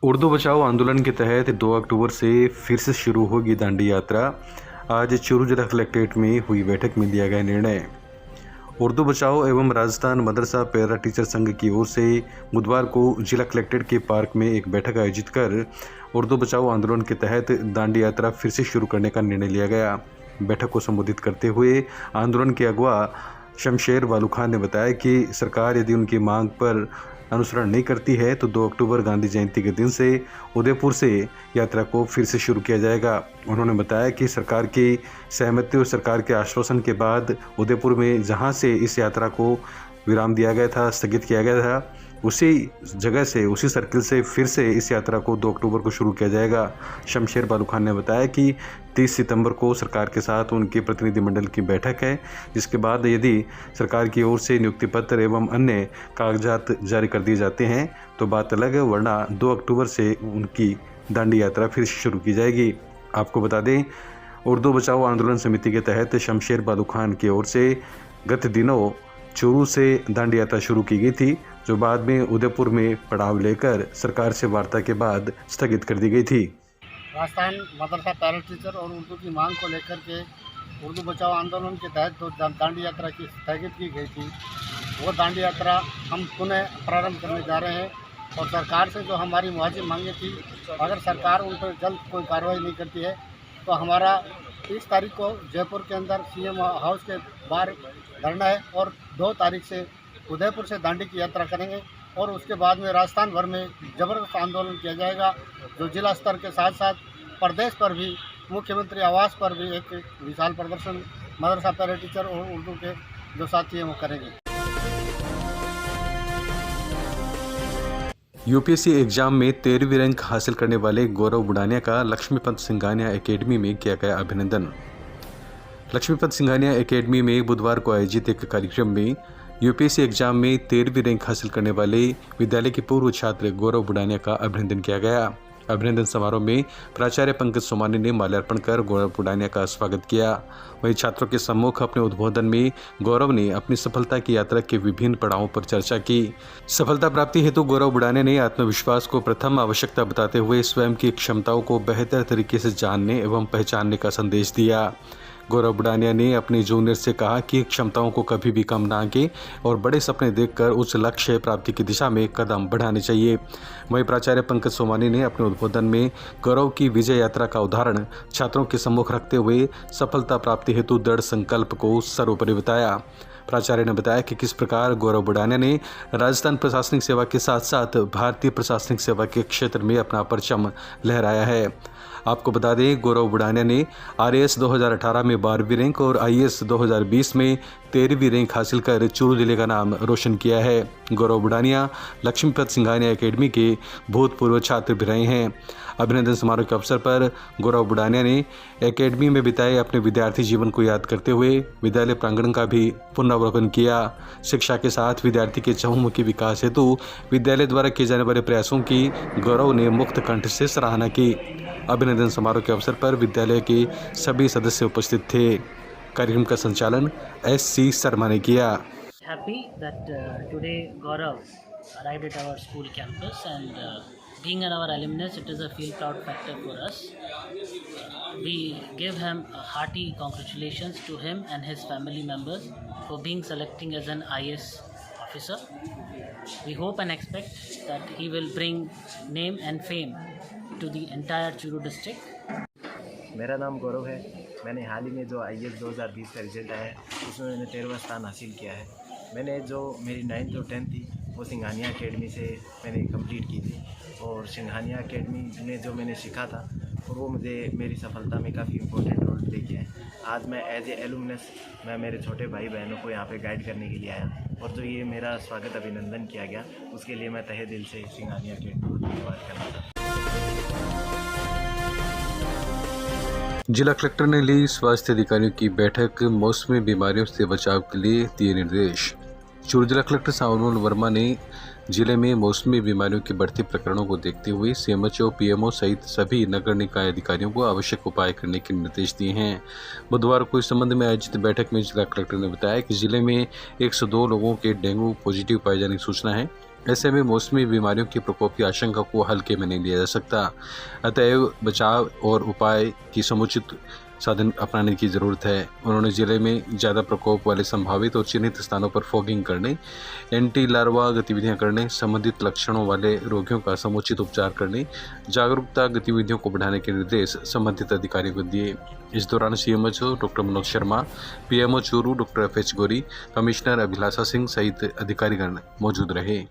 उर्दू बचाओ आंदोलन के तहत 2 अक्टूबर से फिर से शुरू होगी दांडी यात्रा। आज चूरू जिला कलेक्ट्रेट में हुई बैठक में लिया गया निर्णय। उर्दू बचाओ एवं राजस्थान मदरसा पैरा टीचर संघ की ओर से बुधवार को जिला कलेक्ट्रेट के पार्क में एक बैठक आयोजित कर उर्दू बचाओ आंदोलन के तहत दांडी यात्रा फिर से शुरू करने का निर्णय लिया गया। बैठक को संबोधित करते हुए आंदोलन के अगवा शमशेर वालू खान ने बताया कि सरकार यदि उनकी मांग पर अनुसरण नहीं करती है तो 2 अक्टूबर गांधी जयंती के दिन से उदयपुर से यात्रा को फिर से शुरू किया जाएगा। उन्होंने बताया कि सरकार की सहमति और सरकार के आश्वासन के बाद उदयपुर में जहां से इस यात्रा को विराम दिया गया था, स्थगित किया गया था, उसी जगह से, उसी सर्किल से फिर से इस यात्रा को 2 अक्टूबर को शुरू किया जाएगा। शमशेर बालू खान ने बताया कि 30 सितंबर को सरकार के साथ उनके प्रतिनिधिमंडल की बैठक है, जिसके बाद यदि सरकार की ओर से नियुक्ति पत्र एवं अन्य कागजात जारी कर दिए जाते हैं तो बात अलग है, वरना 2 अक्टूबर से उनकी दांडी यात्रा फिर शुरू की जाएगी। आपको बता दें, उर्दू बचाओ आंदोलन समिति के तहत शमशेर बालू खान की ओर से गत दिनों चूरू से दांडी यात्रा शुरू की गई थी, जो बाद में उदयपुर में पड़ाव लेकर सरकार से वार्ता के बाद स्थगित कर दी गई थी। राजस्थान मदरसा पैरा टीचर और उर्दू की मांग को लेकर के उर्दू बचाओ आंदोलन के तहत जो दांडी यात्रा की स्थगित की गई थी, वो दांडी यात्रा हम पुनः प्रारंभ करने जा रहे हैं। और सरकार से जो हमारी मुआवजे मांगे थी, अगर सरकार उन पर जल्द कोई कार्रवाई नहीं करती है तो हमारा 30 तारीख को जयपुर के अंदर सीएम हाउस के बाहर धरना है और 2 तारीख से उदयपुर से दांडी की यात्रा करेंगे और उसके बाद में राजस्थान भर में ज़बरदस्त आंदोलन किया जाएगा, जो जिला स्तर के साथ साथ प्रदेश पर भी, मुख्यमंत्री आवास पर भी एक विशाल प्रदर्शन मदरसा पैरा टीचर और उर्दू के जो साथी हैं वो करेंगे। यूपीएससी एग्जाम में 13वीं रैंक हासिल करने वाले गौरव बुडानिया का लक्ष्मीपंत सिंघानिया एकेडमी में किया गया अभिनंदन। लक्ष्मीपंत सिंघानिया एकेडमी में बुधवार को आयोजित एक कार्यक्रम में यूपीएससी एग्जाम में 13वीं रैंक हासिल करने वाले विद्यालय के पूर्व छात्र गौरव बुडानिया का अभिनंदन किया गया। अभिनंदन समारोह में प्राचार्य पंकज सोमानी ने माल्यार्पण कर गौरव बुडानिया का स्वागत किया। वहीं छात्रों के सम्मुख अपने उद्बोधन में गौरव ने अपनी सफलता की यात्रा के विभिन्न पड़ावों पर चर्चा की। सफलता प्राप्ति हेतु गौरव बुडानिया ने आत्मविश्वास को प्रथम आवश्यकता बताते हुए स्वयं की क्षमताओं को बेहतर तरीके से जानने एवं पहचानने का संदेश दिया। गौरव बुडानिया ने अपने जूनियर से कहा कि क्षमताओं को कभी भी कम ना आंके और बड़े सपने देखकर उस लक्ष्य प्राप्ति की दिशा में कदम बढ़ाने चाहिए। वहीं प्राचार्य पंकज सोमानी ने अपने उद्बोधन में गौरव की विजय यात्रा का उदाहरण छात्रों के सम्मुख रखते हुए सफलता प्राप्ति हेतु दृढ़ संकल्प को सर्वोपरि बताया। प्राचार्य ने बताया कि किस प्रकार गौरव बुडानिया ने राजस्थान प्रशासनिक सेवा के साथ साथ भारतीय प्रशासनिक सेवा के क्षेत्र में अपना परचम लहराया है। आपको बता दें, गौरव बुडानिया ने आरएएस 2018 में 12वीं रैंक और आईएएस 2020 में 13वीं रैंक हासिल कर चूरू जिले का नाम रोशन किया है। गौरव बुडानिया लक्ष्मीपंत सिंघानिया एकेडमी के भूतपूर्व छात्र भी रहे हैं। अभिनंदन समारोह के अवसर पर गौरव बुडानिया ने एकेडमी में बिताए अपने विद्यार्थी जीवन को याद करते हुए विद्यालय प्रांगण का भी पुनरावलोकन किया। शिक्षा के साथ विद्यार्थी के चहुमुखी विकास हेतु विद्यालय द्वारा किए जाने वाले प्रयासों की गौरव ने मुक्त कंठ से सराहना की। अभिनंदन समारोह के अवसर पर विद्यालय के सभी सदस्य उपस्थित थे। कार्यक्रम का संचालन एस.सी. शर्मा ने किया। Happy that today Gaurav arrived at our school campus and being our alumnus, it is a feel proud factor for us. We give him a hearty congratulations to him and his family members for being selecting as an IAS officer. We hope and expect that he will bring name and fame to the entire Churu district. मेरा नाम गौरव है। मैंने हाल ही में जो IAS 2020 का result आया है उसमें मैंने 13वां स्थान हासिल किया है। मैंने जो मेरी 9th और 10th थी वो सिंघानिया एकेडमी से मैंने कंप्लीट की थी और सिंघानिया एकेडमी में जो मैंने सीखा था और वो मुझे मेरी सफलता में काफ़ी इम्पोर्टेंट रोल प्ले किया है। आज मैं एज ए एलुमनस मैं मेरे छोटे भाई बहनों को यहाँ पे गाइड करने के लिए आया और जो ये मेरा स्वागत अभिनंदन किया गया उसके लिए मैं तहे दिल से सिंघानिया एकेडमी को धन्यवाद करना चाहता हूँ। जिला कलेक्टर ने ली स्वास्थ्य अधिकारियों की बैठक, मौसमी बीमारियों से बचाव के लिए दिए निर्देश। चूरू जिला कलेक्टर सावनुल वर्मा ने जिले में मौसमी बीमारियों के बढ़ते प्रकरणों को देखते हुए सीएमएचओ, पीएमओ सहित सभी नगर निकाय अधिकारियों को आवश्यक उपाय करने के निर्देश दिए हैं। बुधवार को इस संबंध में आयोजित बैठक में जिला कलेक्टर ने बताया कि जिले में 102 लोगों के डेंगू पॉजिटिव पाए जाने की सूचना है। ऐसे में मौसमी बीमारियों के प्रकोप की आशंका को हल्के में नहीं लिया जा सकता। अतएव बचाव और उपाय की समुचित साधन अपनाने की ज़रूरत है। उन्होंने जिले में ज़्यादा प्रकोप वाले संभावित और चिन्हित स्थानों पर फॉगिंग करने, एंटी लार्वा गतिविधियां करने, संबंधित लक्षणों वाले रोगियों का समुचित उपचार करने, जागरूकता गतिविधियों को बढ़ाने के निर्देश संबंधित अधिकारियों को दिए। इस दौरान CMO doctor Manoj Sharma, PMO Churu doctor FH Gauri, commissioner Abhilasha Singh सहित अधिकारीगण मौजूद रहे।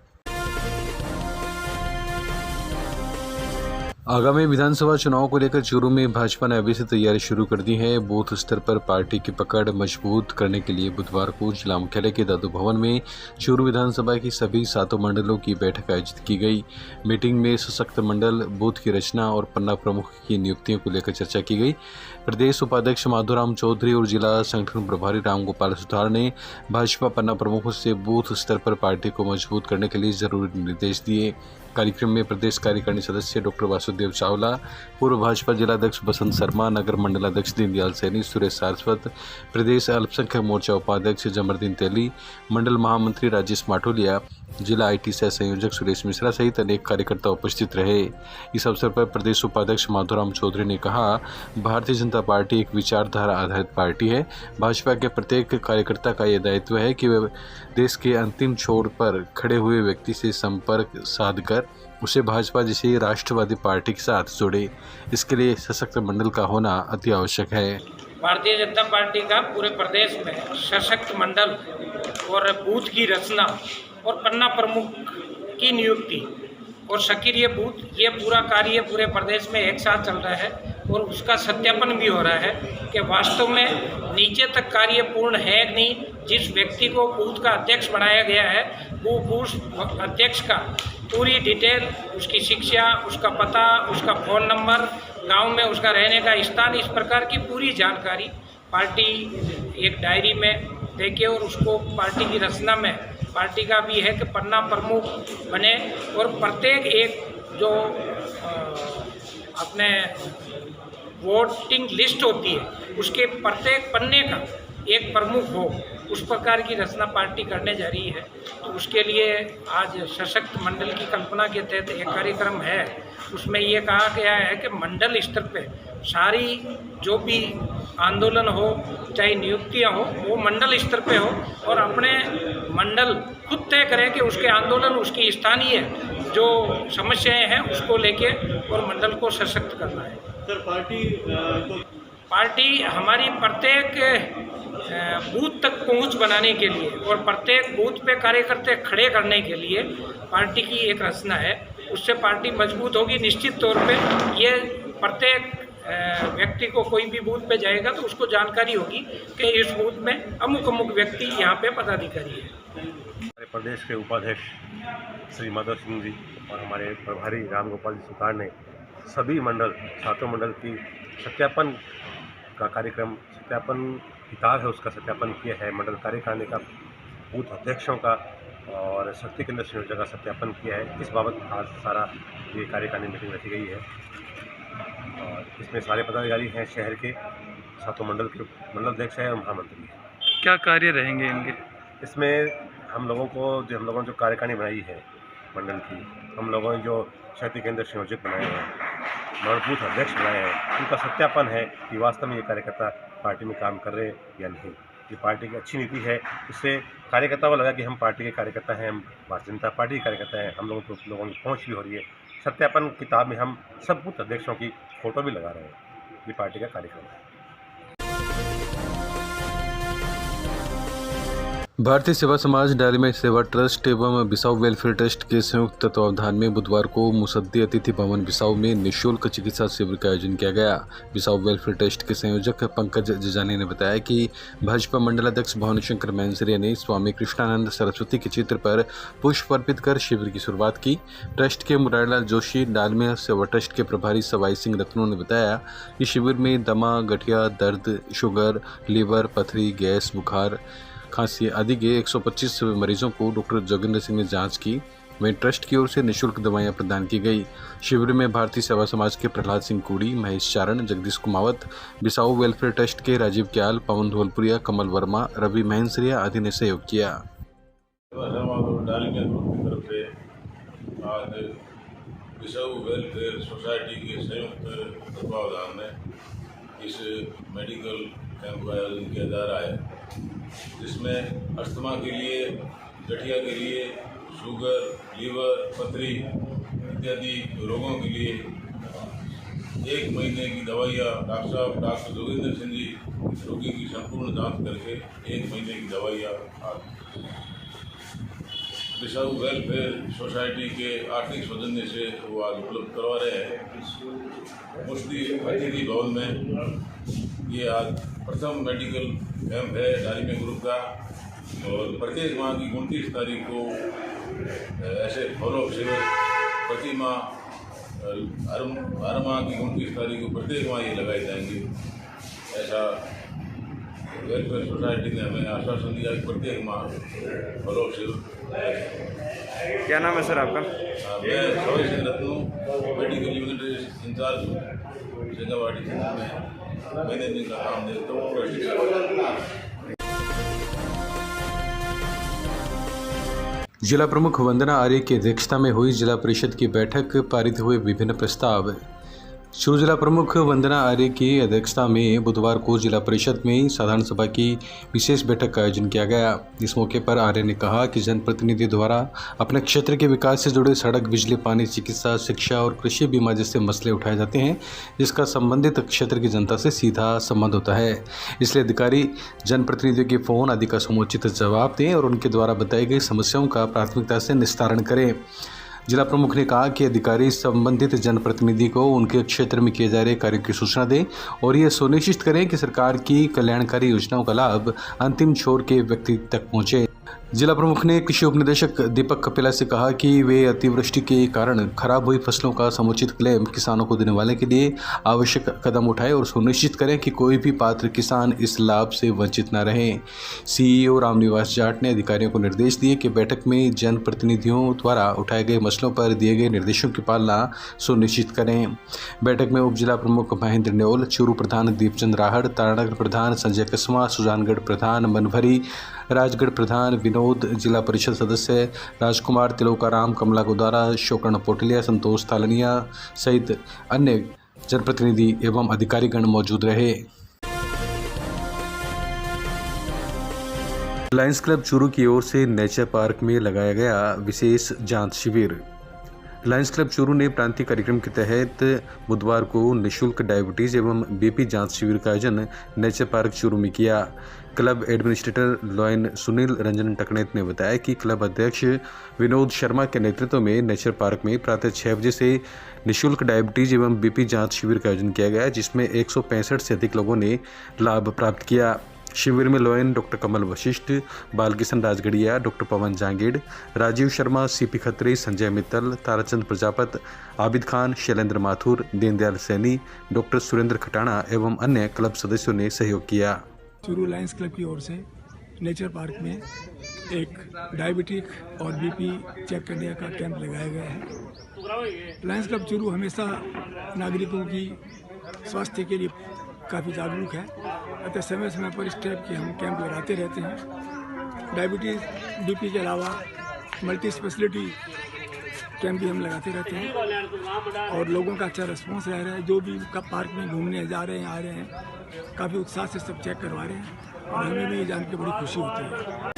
आगामी विधानसभा चुनाव को लेकर चूरू में भाजपा ने अभी से तैयारी शुरू कर दी है। बूथ स्तर पर पार्टी की पकड़ मजबूत करने के लिए बुधवार को जिला मुख्यालय के दादू भवन में चूरू विधानसभा की सभी 7 मंडलों की बैठक आयोजित की गई। मीटिंग में सशक्त मंडल, बूथ की रचना और पन्ना प्रमुख की नियुक्तियों को लेकर चर्चा की गई। प्रदेश उपाध्यक्ष माधुराम चौधरी और जिला संगठन प्रभारी रामगोपाल सुतार ने भाजपा पन्ना प्रमुखों से बूथ स्तर पर पार्टी को मजबूत करने के लिए जरूरी निर्देश दिए। कार्यक्रम में प्रदेश कार्यकारिणी सदस्य डॉक्टर वासुदेव चावला, पूर्व भाजपा जिलाध्यक्ष बसंत शर्मा, नगर मंडलाध्यक्ष दीनदयाल सैनी, सुरेश सारस्वत, प्रदेश अल्पसंख्यक मोर्चा उपाध्यक्ष जमरदीन तेली, मंडल महामंत्री राजेश माटोलिया, जिला IT सह संयोजक सुरेश मिश्रा सहित अनेक कार्यकर्ता उपस्थित रहे। इस अवसर पर प्रदेश उपाध्यक्ष माधुराम चौधरी ने कहा, भारतीय जनता पार्टी एक विचारधारा आधारित पार्टी है। भाजपा के प्रत्येक कार्यकर्ता का यह दायित्व है कि वे देश के अंतिम छोर पर खड़े हुए व्यक्ति से संपर्क साधकर उसे भाजपा जैसी राष्ट्रवादी पार्टी के साथ जोड़े। इसके लिए सशक्त मंडल का होना अति आवश्यक है। भारतीय जनता पार्टी का पूरे प्रदेश में सशक्त मंडल और बूथ की रचना और पन्ना प्रमुख की नियुक्ति और सक्रिय बूथ, ये पूरा कार्य पूरे प्रदेश में एक साथ चल रहा है और उसका सत्यापन भी हो रहा है कि वास्तव में नीचे तक कार्य पूर्ण है कि नहीं। जिस व्यक्ति को बूथ का अध्यक्ष बनाया गया है वो बूथ अध्यक्ष का पूरी डिटेल, उसकी शिक्षा, उसका पता, उसका फ़ोन नंबर, गांव में उसका रहने का स्थान, इस प्रकार की पूरी जानकारी पार्टी एक डायरी में देके और उसको पार्टी की रचना में पार्टी का भी है कि पन्ना प्रमुख बने और प्रत्येक एक जो अपने वोटिंग लिस्ट होती है उसके प्रत्येक पन्ने का एक प्रमुख हो, उस प्रकार की रचना पार्टी करने जा रही है। तो उसके लिए आज सशक्त मंडल की कल्पना के तहत एक कार्यक्रम है। उसमें ये कहा गया है कि मंडल स्तर पे सारी जो भी आंदोलन हो, चाहे नियुक्तियां हो, वो मंडल स्तर पे हो और अपने मंडल खुद तय करे कि उसके आंदोलन, उसकी स्थानीय जो समस्याएं हैं उसको लेके और मंडल को सशक्त करना है। सर, पार्टी हमारी प्रत्येक बूथ तक पहुंच बनाने के लिए और प्रत्येक बूथ पे कार्यकर्ता खड़े करने के लिए पार्टी की एक रचना है। उससे पार्टी मजबूत होगी निश्चित तौर पे। ये प्रत्येक व्यक्ति को कोई भी बूथ पे जाएगा तो उसको जानकारी होगी कि इस बूथ में अमुक अमुक व्यक्ति यहाँ पे पदाधिकारी है। हमारे प्रदेश के उपाध्यक्ष श्री माधव सिंह जी और हमारे प्रभारी रामगोपाल जी सुतार ने सभी मंडल, 7 मंडल की सत्यापन का कार्यक्रम, सत्यापन किताब है उसका सत्यापन किया है। मंडल कार्यकारिणी का, बूथ अध्यक्षों का और शक्ति केंद्र संयोजक का सत्यापन किया है। इस बाबत आज सारा ये कार्यकारिणी मीटिंग रखी गई है और इसमें सारे पदाधिकारी हैं शहर के, 7 मंडल के मंडल अध्यक्ष हैं और महामंत्री हैं। क्या कार्य रहेंगे इनके? इसमें हम लोगों ने जो कार्यकारिणी बनाई है मंडल की, हम लोगों ने जो शक्ति केंद्र संयोजक बनाए हैं, बूथ अध्यक्ष बनाए हैं, उनका सत्यापन है कि वास्तव में ये कार्यकर्ता पार्टी में काम कर रहे हैं या नहीं। ये पार्टी की अच्छी नीति है। इससे कार्यकर्ताओं को लगा कि हम पार्टी के कार्यकर्ता हैं, हम भारतीय जनता पार्टी के कार्यकर्ता हैं, हम लोगों की पहुँच भी हो रही है। सत्यापन किताब में हम सब बूथ अध्यक्षों की फ़ोटो भी लगा रहे हैं। ये पार्टी का कार्यक्रम है। भारतीय सेवा समाज डायरी सेवा ट्रस्ट एवं बिसाऊ वेलफेयर ट्रस्ट के संयुक्त तत्वावधान में बुधवार को मुसद्दी अतिथि भवन बिसाऊ में निःशुल्क चिकित्सा शिविर का आयोजन किया गया। बिसाऊ वेलफेयर ट्रस्ट के संयोजक पंकज जजानी ने बताया कि भाजपा मंडलाध्यक्ष भवानी शंकर मैंसरिया ने स्वामी कृष्णानंद सरस्वती के चित्र पर पुष्प अर्पित कर शिविर की शुरुआत की। ट्रस्ट के मुरारीलाल जोशी, डालमिया सेवा ट्रस्ट के प्रभारी सवाई सिंह रत्नों ने बताया कि शिविर में दमा, गठिया, दर्द, शुगर, लीवर, पथरी, गैस, बुखार, खांसी आदि के 125 मरीजों को डॉक्टर जोगिंदर सिंह ने जांच की। वहीं ट्रस्ट की ओर से निःशुल्क दवाइयां प्रदान की गई। शिविर में भारतीय सेवा समाज के प्रहलाद सिंह कूड़ी, महेश चारण, जगदीश कुमावत, बिसाऊ वेलफेयर ट्रस्ट के राजीव क्याल, पवन धौलपुरिया, कमल वर्मा, रवि मैंसरिया आदि ने सहयोग किया। तरफ से आज बिसाऊ वेलफेयर सोसाइटी के संयुक्त तत्वावधान में इस मेडिकल कैंप का आयोजन किया जा रहा है, जिसमें अस्थमा के लिए, गठिया के लिए, शुगर, लीवर, पथरी इत्यादि रोगों के लिए 1 महीने की दवाइयाँ डॉक्टर जोगिंदर सिंह जी रोगी की संपूर्ण जांच करके 1 महीने की दवाइयाँ बिसाऊ वेलफेयर सोसाइटी के आर्थिक सौजन्य से वो आज उपलब्ध करवा रहे हैं। मुफ्ती अतिथि भवन में ये आज प्रथम मेडिकल कैंप है डायरिया ग्रुप का, और प्रत्येक माह की 29 तारीख को ऐसे फॉलोअप शिविर प्रति माह हर माह की 29 तारीख को प्रत्येक माह ये लगाए जाएंगे। ऐसा वेलफेयर सोसाइटी ने हमें आश्वासन दिया कि प्रत्येक माह फॉलोअप शिविर। क्या नाम है सर आपका? मैं Sawai Singh Ratnu medical unit incharge हूँ। शेखावाटी सेंटर में मैनेजिंग का काम देखता हूँ। जिला प्रमुख वंदना आर्य की अध्यक्षता में हुई जिला परिषद की बैठक, पारित हुए विभिन्न प्रस्ताव। चूरू जिला प्रमुख वंदना आर्य की अध्यक्षता में बुधवार को जिला परिषद में साधारण सभा की विशेष बैठक का आयोजन किया गया। इस मौके पर आर्य ने कहा कि जनप्रतिनिधि द्वारा अपने क्षेत्र के विकास से जुड़े सड़क, बिजली, पानी, चिकित्सा, शिक्षा और कृषि बीमा जैसे मसले उठाए जाते हैं, जिसका संबंधित क्षेत्र की जनता से सीधा संबंध होता है। इसलिए अधिकारी जनप्रतिनिधियों के फ़ोन आदि का समुचित जवाब दें और उनके द्वारा बताई गई समस्याओं का प्राथमिकता से निस्तारण करें। जिला प्रमुख ने कहा कि अधिकारी संबंधित जनप्रतिनिधि को उनके क्षेत्र में किए जा रहे कार्यों की सूचना दें और ये सुनिश्चित करें कि सरकार की कल्याणकारी योजनाओं का लाभ अंतिम छोर के व्यक्ति तक पहुंचे। जिला प्रमुख ने कृषि उपनिदेशक दीपक कपिला से कहा कि वे अतिवृष्टि के कारण खराब हुई फसलों का समुचित क्लेम किसानों को देने वाले के लिए आवश्यक कदम उठाएं और सुनिश्चित करें कि कोई भी पात्र किसान इस लाभ से वंचित न रहे। सीईओ रामनिवास जाट ने अधिकारियों को निर्देश दिए कि बैठक में जनप्रतिनिधियों द्वारा उठाए गए मसलों पर दिए गए निर्देशों की पालना सुनिश्चित करें। बैठक में उप जिला प्रमुख महेंद्र न्योल, चूरू प्रधान दीपचंद राहड़, तारानगर प्रधान संजय कसमा, सुजानगढ़ प्रधान मनभरी, राजगढ़ प्रधान विनोद, जिला परिषद सदस्य राजकुमार तिलोकाराम, कमला गोदारा, शोकर्ण पोटलिया, संतोष तालनिया सहित अन्य जनप्रतिनिधि एवं अधिकारीगण मौजूद रहे। लायंस क्लब चूरू की ओर से नेचर पार्क में लगाया गया विशेष जांच शिविर। लायंस क्लब चूरू ने प्रांतीय कार्यक्रम के तहत बुधवार को निःशुल्क डायबिटीज़ एवं बीपी जांच शिविर का आयोजन नेचर पार्क चूरू में किया। Club administrator lion Sunil Ranjan Taknet ने बताया कि क्लब अध्यक्ष विनोद शर्मा के नेतृत्व में नेचर पार्क में प्रातः 6 बजे से निःशुल्क डायबिटीज़ एवं बीपी जांच शिविर का आयोजन किया गया, जिसमें 165 से अधिक लोगों ने लाभ प्राप्त किया। शिविर में लॉयन डॉक्टर कमल वशिष्ठ, बालकिशन राजगढ़िया, डॉक्टर पवन जांगीड़, राजीव शर्मा, सीपी खत्री, संजय मित्तल, ताराचंद प्रजापत, आबिद खान, शैलेंद्र माथुर, दीनदयाल सैनी, डॉक्टर सुरेंद्र खटाना एवं अन्य क्लब सदस्यों ने सहयोग किया। चूरू लायंस क्लब की ओर से नेचर पार्क में एक डायबिटिक और बीपी चेक करने का कैंप लगाया गया है। लायंस क्लब चूरू हमेशा नागरिकों की स्वास्थ्य के लिए काफ़ी जागरूक है, अतः समय समय पर इस टाइप के हम कैंप लगाते रहते हैं। डायबिटीज़, बीपी के अलावा मल्टी स्पेशलिटी कैंप भी हम लगाते रहते हैं और लोगों का अच्छा रिस्पॉन्स रह रहा है। जो भी पार्क में घूमने जा रहे हैं, आ रहे हैं, काफ़ी उत्साह से सब चेक करवा रहे हैं और हमें भी ये जान के बड़ी खुशी होती है।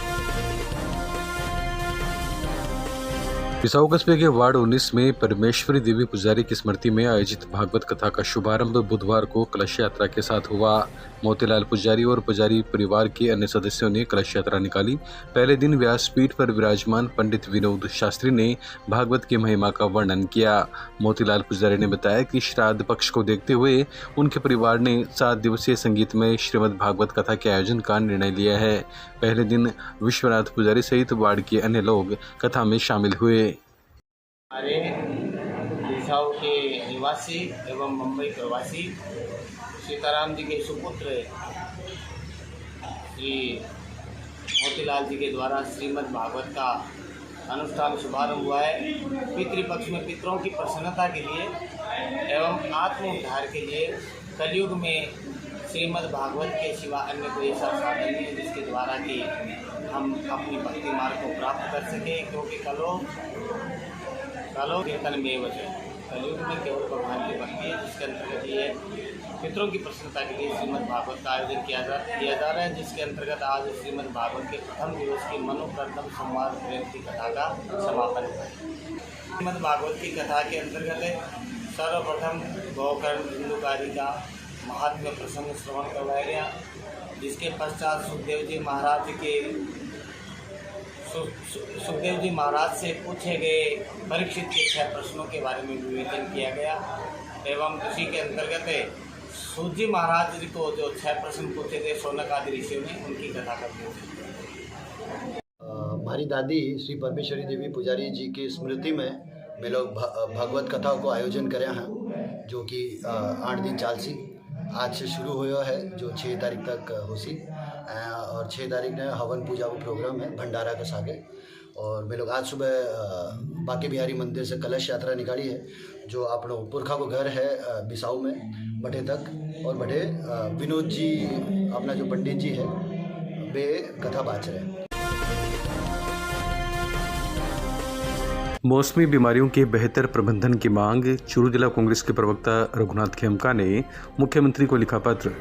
बिसाऊ कस्बे के वार्ड 19 में परमेश्वरी देवी पुजारी की स्मृति में आयोजित भागवत कथा का शुभारंभ बुधवार को कलश यात्रा के साथ हुआ। मोतीलाल पुजारी और पुजारी परिवार के अन्य सदस्यों ने कलश यात्रा निकाली। पहले दिन व्यासपीठ पर विराजमान पंडित विनोद शास्त्री ने भागवत की महिमा का वर्णन किया। मोतीलाल पुजारी ने बताया कि श्राद्ध पक्ष को देखते हुए उनके परिवार ने 7 दिवसीय संगीतमय श्रीमद् भागवत कथा के आयोजन का निर्णय लिया है। पहले दिन विश्वनाथ पुजारी सहित वार्ड के अन्य लोग कथा में शामिल हुए। हमारे बिसाऊ के निवासी एवं मुंबई प्रवासी सीताराम जी के सुपुत्र श्री मोतीलाल जी के द्वारा श्रीमद् भागवत का अनुष्ठान शुभारंभ हुआ है। पितृपक्ष में पितरों की प्रसन्नता के लिए एवं आत्म उद्धार के लिए कलयुग में श्रीमद् भागवत के सिवा अन्य कोई ऐसा साधन नहीं है जिसके द्वारा कि हम अपनी भक्ति मार्ग को प्राप्त कर सकें, क्योंकि कलो कीर्तन में वजह कलयुग में केवल भगवान की भक्ति है, जिसके अंतर्गत ये पितरों की प्रसन्नता के लिए श्रीमद् भागवत का आयोजन किया जा रहा है, जिसके अंतर्गत आज श्रीमद् भागवत के प्रथम दिवस की मनोप्रथम संवाद प्रेम की कथा का समापन हुआ। श्रीमद् भागवत की कथा के अंतर्गत सर्वप्रथम गौकर्ण धुंधुकारी का महात्म्य प्रसंग श्रवण करवाया गया, जिसके पश्चात सुखदेव जी महाराज से पूछे गए परीक्षित के 6 प्रश्नों के बारे में विवेचन किया गया एवं उसी के अंतर्गत सूत जी महाराज जी को जो 6 प्रश्न पूछे थे शौनक आदि ऋषियों ने, उनकी कथा करते थे। हमारी दादी श्री परमेश्वरी देवी पुजारी जी की स्मृति में मैं लोग भागवत कथा को आयोजन करे हैं, जो कि 8 दिन चालसी आज से शुरू हुआ है, जो 6 तारीख तक होसी और 6 तारीख ने हवन पूजा वो प्रोग्राम है भंडारा के सागे। और मैं लोग आज सुबह बांके बिहारी मंदिर से कलश यात्रा निकाली है, जो अपनों पुरखा को घर है बिसाऊ में बटे तक, और बटे विनोद जी अपना जो पंडित जी है वे कथा बाँच रहे हैं। मौसमी बीमारियों के बेहतर प्रबंधन की मांग। चूरू जिला कांग्रेस के प्रवक्ता रघुनाथ खेमका ने मुख्यमंत्री को लिखा पत्र।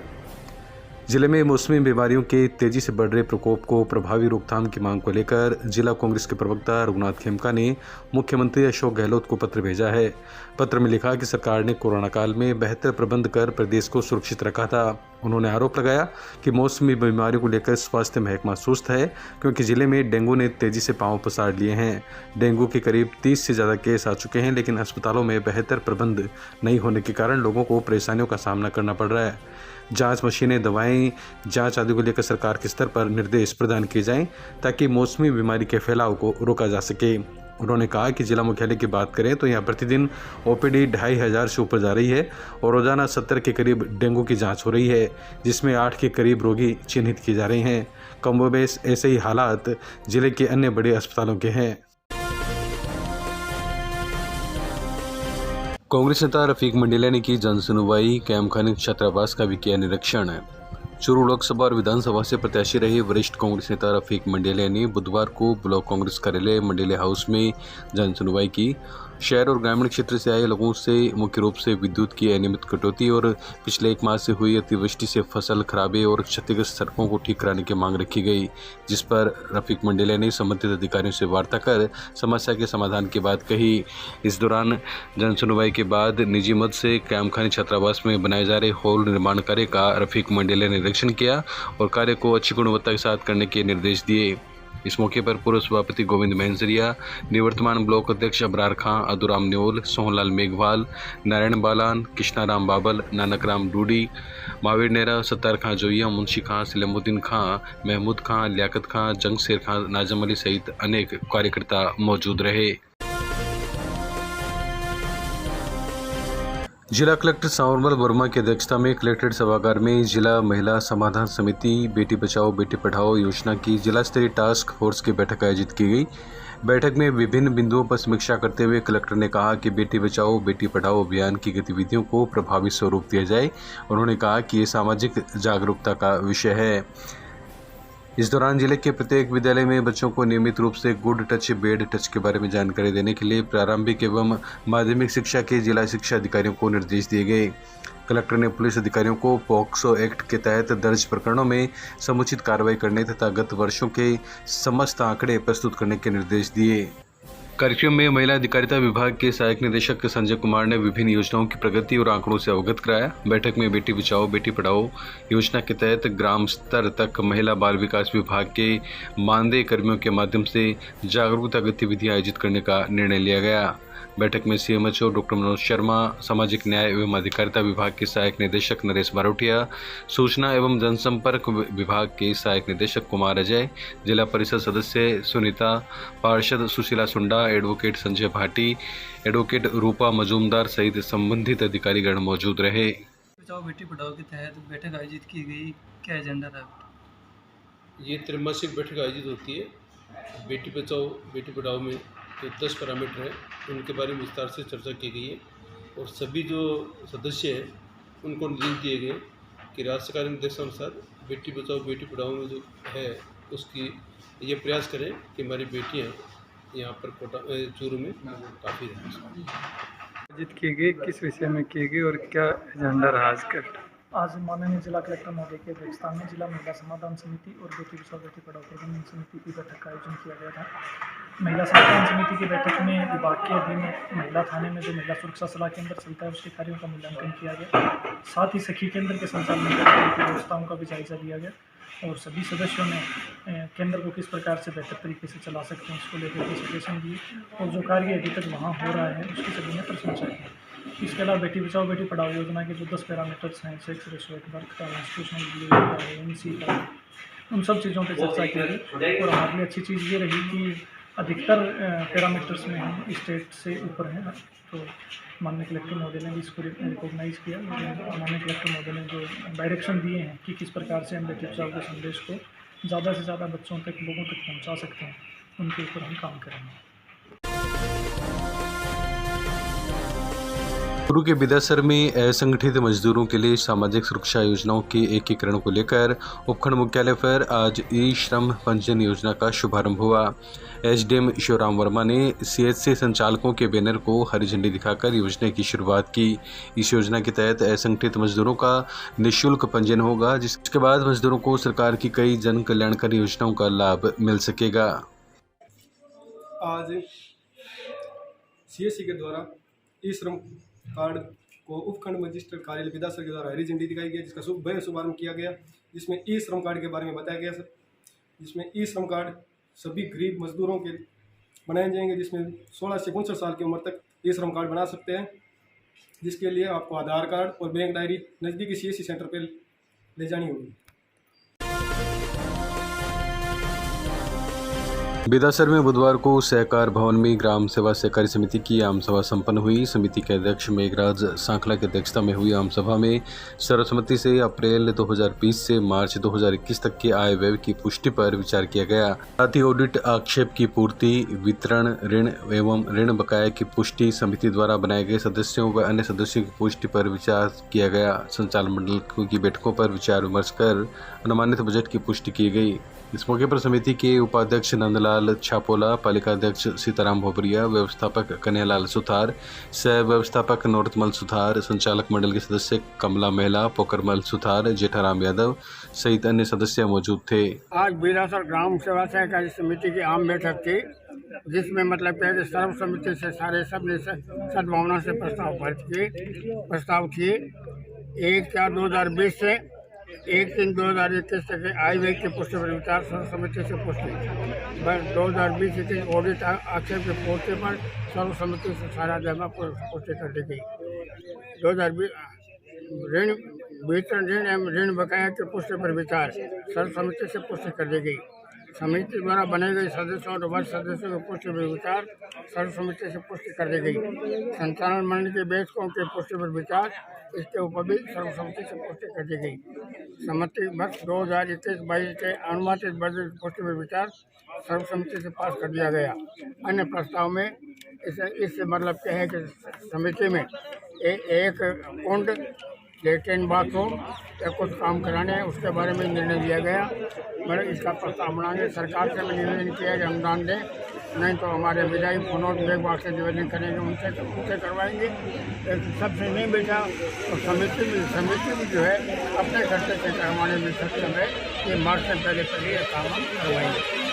जिले में मौसमी बीमारियों के तेजी से बढ़ रहे प्रकोप को प्रभावी रोकथाम की मांग को लेकर जिला कांग्रेस के प्रवक्ता रघुनाथ खेमका ने मुख्यमंत्री अशोक गहलोत को पत्र भेजा है। पत्र में लिखा कि सरकार ने कोरोना काल में बेहतर प्रबंध कर प्रदेश को सुरक्षित रखा था। उन्होंने आरोप लगाया कि मौसमी बीमारियों को लेकर स्वास्थ्य महकमा सुस्त है, क्योंकि जिले में डेंगू ने तेजी से पांव पसार लिए हैं। डेंगू के करीब 30 से ज़्यादा केस आ चुके हैं, लेकिन अस्पतालों में बेहतर प्रबंध नहीं होने के कारण लोगों को परेशानियों का सामना करना पड़ रहा है। जांच मशीनें, दवाएं, जांच आदि को लेकर सरकार के स्तर पर निर्देश प्रदान किए जाएं, ताकि मौसमी बीमारी के फैलाव को रोका जा सके। उन्होंने कहा कि जिला मुख्यालय की बात करें तो यहाँ प्रतिदिन ओपीडी 2500 से ऊपर जा रही है और रोजाना 70 के करीब डेंगू की जांच हो रही है, जिसमें 8 के करीब रोगी चिन्हित किए जा रहे हैं। कमोबेश ऐसे ही हालात जिले के अन्य बड़े अस्पतालों के हैं। कांग्रेस नेता रफीक मंडेलिया ने की जन सुनवाई, कैमखानी छात्रावास का भी किया निरीक्षण। चूरू लोकसभा और विधानसभा से प्रत्याशी रहे वरिष्ठ कांग्रेस नेता रफीक मंडेलिया ने बुधवार को ब्लॉक कांग्रेस कार्यालय मंडेलिया हाउस में जन सुनवाई की। शहर और ग्रामीण क्षेत्र से आए लोगों से मुख्य रूप से विद्युत की अनियमित कटौती और पिछले 1 माह से हुई अतिवृष्टि से फसल खराबे और क्षतिग्रस्त सड़कों को ठीक कराने की मांग रखी गई, जिस पर रफीक मंडेलिया ने संबंधित अधिकारियों से वार्ता कर समस्या के समाधान की बात कही। इस दौरान जन सुनवाई के बाद निजी मद से कैमखानी छात्रावास में बनाए जा रहे हॉल निर्माण कार्य का रफीक मंडेलिया ने निरीक्षण किया और कार्य को अच्छी गुणवत्ता के साथ करने के निर्देश दिए। इस मौके पर पूर्व सभापति गोविंद महंसरिया, निवर्तमान ब्लॉक अध्यक्ष अबरार खां, अदुराम न्योल, सोहनलाल मेघवाल, नारायण बालान, कृष्णाराम बाबल, नानक राम डूडी, महावीर नेहरा, सत्तार खां जोइया, मुंशी खां, सलेमुद्दीन खां, महमूद खां, लियाकत खां, जंगशेर खां, नाजम अली सहित अनेक कार्यकर्ता मौजूद रहे। जिला कलेक्टर सांवरमल वर्मा की अध्यक्षता में कलेक्ट्रेट सभागार में जिला महिला समाधान समिति बेटी बचाओ बेटी पढ़ाओ योजना की जिला स्तरीय टास्क फोर्स की बैठक आयोजित की गई। बैठक में विभिन्न बिंदुओं पर समीक्षा करते हुए कलेक्टर ने कहा कि बेटी बचाओ बेटी पढ़ाओ अभियान की गतिविधियों को प्रभावी स्वरूप दिया जाए। उन्होंने कहा कि ये सामाजिक जागरूकता का विषय है। इस दौरान जिले के प्रत्येक विद्यालय में बच्चों को नियमित रूप से गुड टच बेड टच के बारे में जानकारी देने के लिए प्रारंभिक एवं माध्यमिक शिक्षा के जिला शिक्षा अधिकारियों को निर्देश दिए गए। कलेक्टर ने पुलिस अधिकारियों को पॉक्सो एक्ट के तहत दर्ज प्रकरणों में समुचित कार्रवाई करने तथा गत वर्षों के समस्त आंकड़े प्रस्तुत करने के निर्देश दिए। कार्यक्रम में महिला अधिकारिता विभाग के सहायक निदेशक संजय कुमार ने विभिन्न योजनाओं की प्रगति और आंकड़ों से अवगत कराया। बैठक में बेटी बचाओ बेटी पढ़ाओ योजना के तहत ग्राम स्तर तक महिला बाल विकास विभाग के मानदेय कर्मियों के माध्यम से जागरूकता गतिविधियां आयोजित करने का निर्णय लिया गया। बैठक में सीएमएचओ डॉक्टर मनोज शर्मा, सामाजिक न्याय एवं अधिकारिता विभाग के सहायक निदेशक नरेश बारोटिया, सूचना एवं जनसंपर्क विभाग के सहायक निदेशक कुमार अजय, जिला परिषद सदस्य सुनीता, पार्षद सुशीला सुंडा, एडवोकेट संजय भाटी, एडवोकेट रूपा मजूमदार सहित संबंधित अधिकारीगण मौजूद रहे। बचाओ बेटी पढ़ाओ के तहत बैठक आयोजित की गई, क्या एजेंडा था? ये त्रैमासिक बैठक आयोजित होती है। बेटी बचाओ बेटी पढ़ाओ में जो 10 पैरामीटर हैं उनके बारे में विस्तार से चर्चा की गई है और सभी जो सदस्य हैं उनको निर्देश दिए गए कि राज्य सरकार के निर्देशानुसार बेटी बचाओ बेटी पढ़ाओ में जो है उसकी ये प्रयास करें कि हमारी बेटियाँ यहाँ पर चूरू में काफ़ी रहें। आयोजित किए गए किस विषय में किए गए और क्या एजेंडा रहा आज का? आज माननीय जिला कलेक्टर महोदय के अध्यक्षता में जिला महिला समाधान समिति और बेटी बचाओ बेटी पढ़ाओ प्रबंधन समिति की बैठक का आयोजन किया गया था। महिला समाधान समिति की बैठक में विभाग के अधीन महिला थाने में जो महिला सुरक्षा सलाह केंद्र चलता है उसके कार्यों का मूल्यांकन किया गया। साथ ही सखी केंद्र के संचालन की व्यवस्थाओं का भी जायजा लिया गया और सभी सदस्यों ने केंद्र को किस प्रकार से बेहतर तरीके से चला सकते हैं इसको लेकर के सजेशन दिए और जो कार्य अभी तक वहाँ हो रहा है उसकी सभी ने प्रशंसा की। इसके अलावा बेटी बचाओ बेटी पढ़ाओ योजना के जो 10 पैरामीटर्स हैं, सेक्स रेशो, बर्थ का, इंस्टीट्यूशनल डिलीवरी का, एनसी का, उन सब चीज़ों पर चर्चा की गई और हमारे लिए अच्छी चीज़ ये रही कि अधिकतर पैरामीटर्स में हम स्टेट से ऊपर हैं। तो माननीय कलेक्टर महोदय ने भी इसको रिकॉग्नाइज़ किया। माननीय कलेक्टर महोदय ने जो डायरेक्शन दिए हैं कि किस प्रकार से हम बेटी बचाओ के संदेश को ज़्यादा से ज़्यादा बच्चों तक, लोगों तक पहुंचा सकते हैं, उनके ऊपर हम काम करेंगे। चूरू के बिदासर में असंगठित मजदूरों के लिए सामाजिक सुरक्षा योजनाओं के एकीकरण को लेकर उपखंड मुख्यालय पर आज ई श्रम पंजीयन योजना का शुभारंभ हुआ। एसडीएम शिवराम वर्मा ने सीएचसी संचालकों के बैनर को हरी झंडी दिखाकर योजना की शुरुआत की। इस योजना के तहत असंगठित मजदूरों का निःशुल्क पंजीयन होगा, जिसके बाद मजदूरों को सरकार की कई जन कल्याणकारी योजनाओं का लाभ मिल सकेगा। आज सीएचसी के द्वारा ई श्रम कार्ड को उपखंड मजिस्ट्रेट कार्यालय बिदासर के द्वारा हरी झंडी दिखाई गई, जिसका शुभारंभ किया गया, जिसमें ई श्रम कार्ड के बारे में बताया गया, जिसमें ई श्रम कार्ड सभी गरीब मजदूरों के बनाए जाएंगे, जिसमें 16 से 59 साल की उम्र तक ई श्रम कार्ड बना सकते हैं, जिसके लिए आपको आधार कार्ड और बैंक डायरी नज़दीकी सीएससी सेंटर पर ले जानी होगी। बिदासर में बुधवार को सहकार भवन में ग्राम सेवा सहकारी समिति की आम सभा संपन्न हुई। समिति के अध्यक्ष मेघराज सांखला की अध्यक्षता में हुई आम सभा में सर्वसम्मति से अप्रैल 2020 से मार्च 2021 तक के आय व्यय की पुष्टि पर विचार किया गया। साथ ही ऑडिट आक्षेप की पूर्ति, वितरण, ऋण एवं ऋण बकाया की पुष्टि, समिति द्वारा बनाए गए सदस्यों व अन्य सदस्यों की पुष्टि पर विचार किया गया। संचालन मंडल की बैठकों पर विचार विमर्श कर अनुमानित बजट की पुष्टि की गई। इस मौके पर समिति के उपाध्यक्ष नंदलाल छापोला, पालिका अध्यक्ष सीताराम भोबरिया, व्यवस्थापक कन्हैयालाल सुथार, सह व्यवस्थापक नरोत्तमल सुथार, संचालक मंडल के सदस्य कमला महिला, पोकरमल सुथार, जेठाराम यादव सहित अन्य सदस्य मौजूद थे। आज बिदासर ग्राम सेवा सहकारी समिति की आम बैठक थी, जिसमें मतलब क्या है, सर्वसम्मति से सारे सबने सद्भावना से प्रस्ताव किए। 1/4/2020 से 1/3/2021 तक आय व्यय की पुष्टि पर विचार सर्वसम्मति से पुष्टि। 2020-21 ऑडिट आक्षेप की पूर्ति पर सर्वसम्मति से सारा जमा पुष्टि कर दी गई। 2020 ऋण वितरण, ऋण एवं ऋण बकाया की पुष्टि पर विचार सर्वसम्मति से पुष्टि कर दी गई। समिति द्वारा बनाए गए सदस्यों और वर्ष सदस्यों की पुष्टि पर विचार सर्वसम्मति से पुष्टि कर दी गई। संचालन मंडल के बैठकों की पुष्टि पर विचार, इसके ऊपर भी सर्वसम्मति से पुष्टि कर दी गई। सम्मति वर्ष 2021-22 के अनुमानित बजट पुष्टि पर विचार सर्वसम्मति से पास कर दिया गया। अन्य प्रस्ताव में इससे मतलब क्या है कि समिति में एक कुंड, लेट्रिन, बाथरूम या कुछ काम कराने हैं, उसके बारे में निर्णय लिया गया। मतलब इसका प्रस्ताव बनाएंगे। सरकार से मैं निवेदन किया कि अनुदान दें, नहीं तो हमारे विधायक मनोज मेघवाल से निवेदन करेंगे, उनसे करवाएंगे। सबसे नहीं बेचा तो समिति भी जो है अपने खर्चे से करवाने में सक्षम है। ये मार्च से पहले ये काम हम करवाएंगे।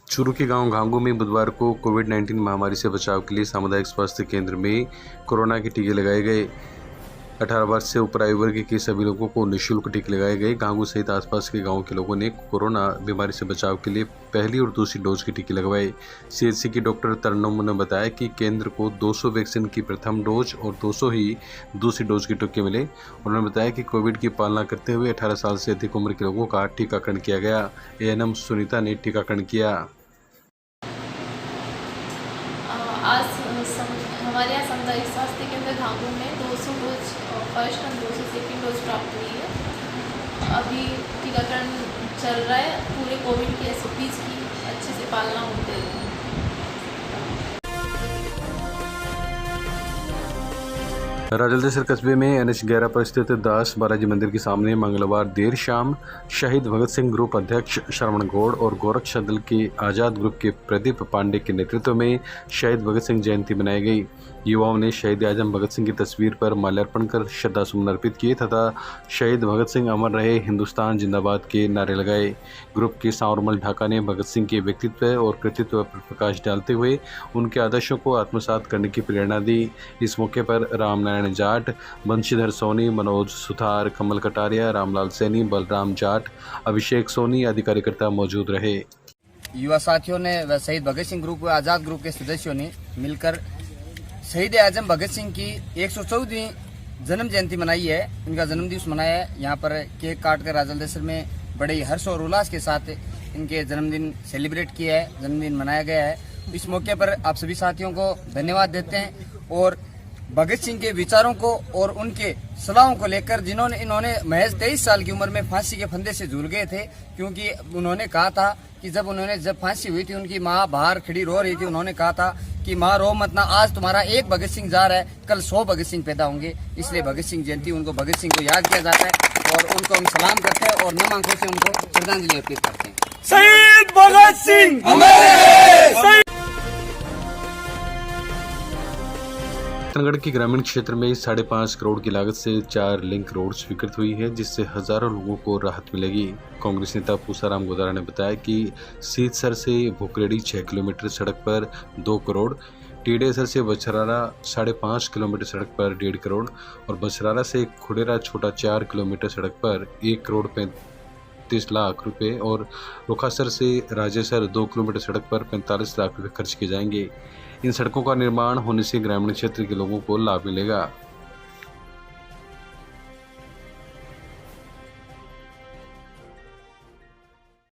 चूरू के गांव घांगू में बुधवार को कोविड-19 महामारी से बचाव के लिए सामुदायिक स्वास्थ्य केंद्र में कोरोना के टीके लगाए गए। 18 वर्ष से ऊपर आयु वर्ग के सभी लोगों को निःशुल्क टीके लगाए गए। घांगू सहित आसपास के गांवों के लोगों ने कोरोना बीमारी से बचाव के लिए पहली और दूसरी डोज के टीके लगवाए। सीएचसी की डॉक्टर तरन्नुम ने बताया कि केंद्र को 200 वैक्सीन की प्रथम डोज और 200 ही दूसरी डोज के टीके मिले। उन्होंने बताया कि कोविड की पालना करते हुए 18 साल से अधिक उम्र के लोगों का टीकाकरण किया गया। एएनएम सुनीता ने टीकाकरण किया। आज हमारे यहाँ सामुदायिक स्वास्थ्य केंद्र घांगू में 200 डोज फर्स्ट और 200 सेकेंड डोज प्राप्त हुई है। अभी टीकाकरण चल रहा है। पूरे कोविड की SOPs की अच्छे से पालना होती है। राजलदेसर कस्बे में NH11 पर स्थित दास बालाजी मंदिर के सामने मंगलवार देर शाम शहीद भगत सिंह ग्रुप अध्यक्ष श्रवण गौड़ और गोरक्षा दल के आज़ाद ग्रुप के प्रदीप पांडे के नेतृत्व में शहीद भगत सिंह जयंती मनाई गई। युवाओं ने शहीद आजम भगत सिंह की तस्वीर पर माल्यार्पण कर श्रद्धासुमन अर्पित किए तथा शहीद भगत सिंह अमर रहे हिंदुस्तान जिंदाबाद के नारे लगाए। ग्रुप के सांवरमल ढाका ने भगत सिंह के व्यक्तित्व और कृतित्व पर प्रकाश डालते हुए उनके आदर्शों को आत्मसात करने की प्रेरणा दी। इस मौके पर रामनारायण जाट, बंशीधर सोनी, मनोज सुथार, कमल कटारिया, रामलाल सैनी, बलराम जाट, अभिषेक सोनी आदि कार्यकर्ता मौजूद रहे। युवा साथियों ने व शहीद भगत सिंह ग्रुप व आज़ाद ग्रुप के सदस्यों ने मिलकर शहीद आजम भगत सिंह की 114वीं जन्म जयंती मनाई है। इनका जन्मदिवस मनाया है। यहाँ पर केक काट कर राजलदेसर में बड़े ही हर्ष और उल्लास के साथ इनके जन्मदिन सेलिब्रेट किया है, जन्मदिन मनाया गया है। इस मौके पर आप सभी साथियों को धन्यवाद देते हैं और भगत सिंह के विचारों को और उनके सलाहों को लेकर इन्होंने महज 23 साल की उम्र में फांसी के फंदे से झूल गए थे, क्योंकि उन्होंने कहा था कि जब फांसी हुई थी उनकी माँ बाहर खड़ी रो रही थी। उन्होंने कहा था कि माँ रो मत ना, आज तुम्हारा एक भगत सिंह जा रहा है, कल 100 भगत सिंह पैदा होंगे। इसलिए भगत सिंह जयंती उनको भगत सिंह को याद किया जाता है और उनको हम सलाम करते हैं और नम आंखों से उनको श्रद्धांजलि अर्पित करते हैं। शहीद भगत सिंह हमारे। रतनगढ़ के ग्रामीण क्षेत्र में 5.5 करोड़ की लागत से 4 लिंक रोड स्वीकृत हुई है, जिससे हजारों लोगों को राहत मिलेगी। कांग्रेस नेता पूसाराम गोदारा ने बताया कि सीतसर से भोकरेड़ी 6 किलोमीटर सड़क पर 2 करोड़, टीडेसर से बछरारा 5.5 किलोमीटर सड़क पर 1.5 करोड़ और बछरारा से खुडेरा छोटा 4 किलोमीटर सड़क पर 1 करोड़ 35 लाख रुपए और रोखासर से राजेसर 2 किलोमीटर सड़क पर 45 लाख रुपए खर्च किए जाएंगे। इन सड़कों का निर्माण होने से ग्रामीण क्षेत्र के लोगों को लाभ मिलेगा।